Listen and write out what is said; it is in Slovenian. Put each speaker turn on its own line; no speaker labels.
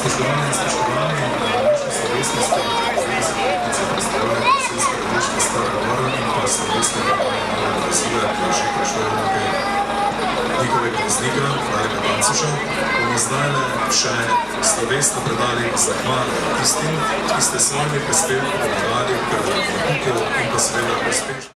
Spoštovani in spoštovani, naše slovesnosti se predstavljajo gasilska društva Stara Gora in pa slovesnega novega gazila, ki je že prišlo v roke njihovega voznika, Darka Tancuša, bomo zdaj še slovesno predali zahvale tistim, ki ste s svojimi prispevki pomagali k nakupu in pa seveda uspešno.